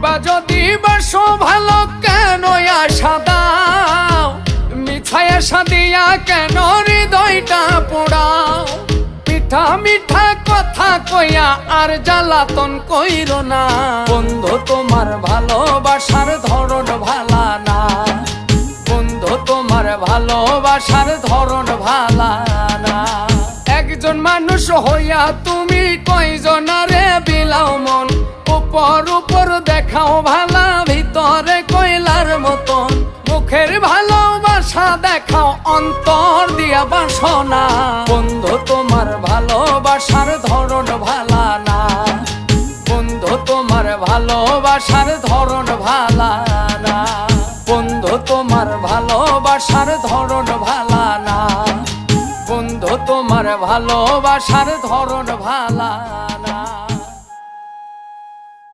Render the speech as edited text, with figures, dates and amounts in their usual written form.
বা যদি বাসো ভালো কেন আশা দাও, মিঠাই আশা দিয়া কেন হৃদয়টা পোড়াও। মিঠা মিঠা কথা কইয়া আর জ্বালাতন কইরো না, বন্ধু তোমার ভালোবাসার ধরন ভালা না, বন্ধু তোমার ভালোবাসার ধরন ভালা না। একজন মানুষ হইয়া তুমি কয়জনারে বিলাও মন, উপর উপর দেখাও ভালা ভিতরে কয়লার মতন। মুখের ভালোবাসা দেখাও অন্তর দিয়া বাসনা, বন্ধু তোমার ভালোবাসার ধরন ভালা না, বন্ধু তোমার ভালোবাসার ধরন ভালা না, বন্ধু তোমার ভালোবাসার ধরন ভালা না, বন্ধু তোমার ভালোবাসার ধরন ভালা না।